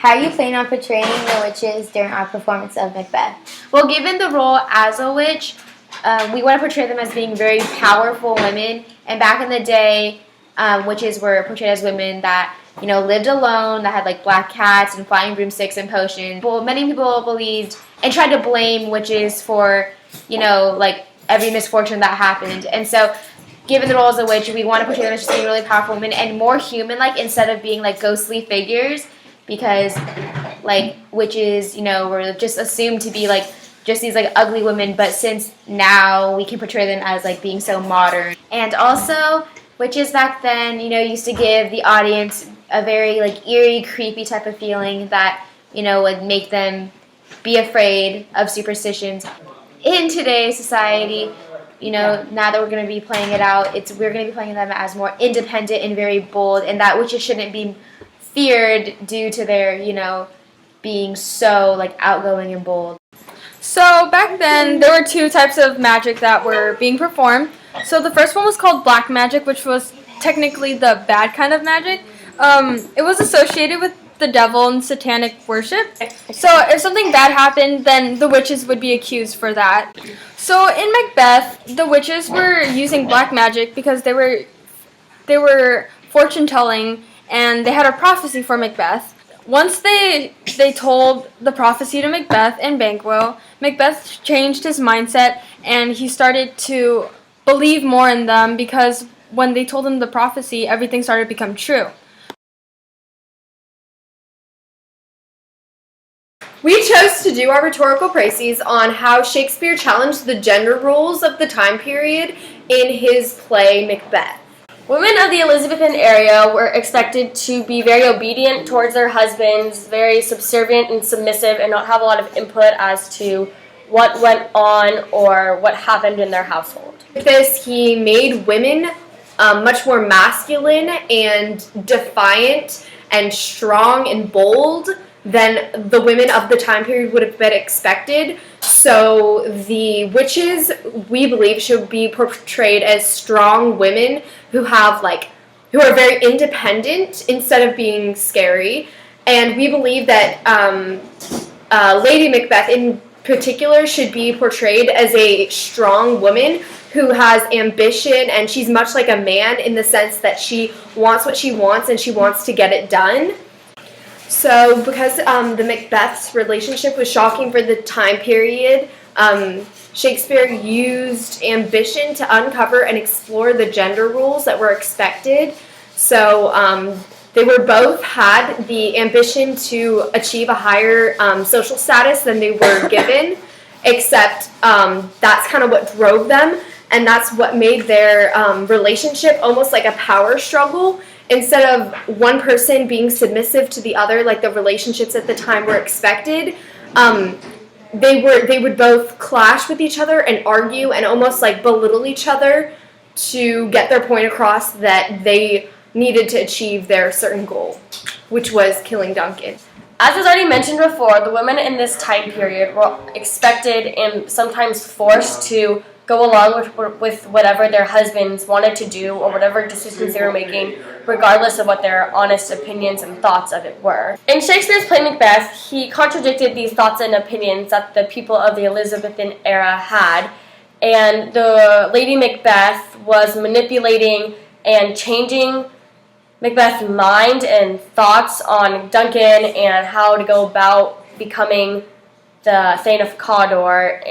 How are you planning on portraying the witches during our performance of Macbeth? Well, given the role as a witch, we want to portray them as being very powerful women. And back in the day, witches were portrayed as women that lived alone, that had like black cats and flying broomsticks and potions. Well, many people believed and tried to blame witches for like every misfortune that happened. And so, given the role as a witch, we want to portray them as just being really powerful women and more human-like instead of being like ghostly figures. Because like witches, were just assumed to be like just these like ugly women, but since now we can portray them as like being so modern. And also, witches back then, used to give the audience a very like eerie, creepy type of feeling that would make them be afraid of superstitions. In today's society, now that we're going to be playing it out, we're going to be playing them as more independent and very bold, and that witches shouldn't be feared due to their, being so like outgoing and bold. So back then, there were two types of magic that were being performed. So the first one was called black magic, which was technically the bad kind of magic. It was associated with the devil and satanic worship. So if something bad happened, then the witches would be accused for that. So in Macbeth, the witches were using black magic because they were fortune telling, and they had a prophecy for Macbeth. Once they told the prophecy to Macbeth in Banquo, Macbeth changed his mindset and he started to believe more in them because when they told him the prophecy, everything started to become true. We chose to do our rhetorical précis on how Shakespeare challenged the gender roles of the time period in his play Macbeth. Women of the Elizabethan era were expected to be very obedient towards their husbands, very subservient and submissive, and not have a lot of input as to what went on or what happened in their household. With this, he made women much more masculine and defiant and strong and bold than the women of the time period would have been expected. So the witches, we believe, should be portrayed as strong women who are very independent instead of being scary. And we believe that Lady Macbeth in particular should be portrayed as a strong woman who has ambition, and she's much like a man in the sense that she wants what she wants and she wants to get it done. So because the Macbeth's relationship was shocking for the time period, Shakespeare used ambition to uncover and explore the gender roles that were expected. So they were both had the ambition to achieve a higher social status than they were given, except that's kind of what drove them, and that's what made their relationship almost like a power struggle. Instead of one person being submissive to the other, like the relationships at the time were expected, they would both clash with each other and argue and almost like belittle each other to get their point across that they needed to achieve their certain goal, which was killing Duncan. As was already mentioned before, the women in this time period were expected and sometimes forced to go along with whatever their husbands wanted to do or whatever decisions they were making, regardless of what their honest opinions and thoughts of it were. In Shakespeare's play Macbeth, he contradicted these thoughts and opinions that the people of the Elizabethan era had, and the Lady Macbeth was manipulating and changing Macbeth's mind and thoughts on Duncan and how to go about becoming the Thane of Cawdor.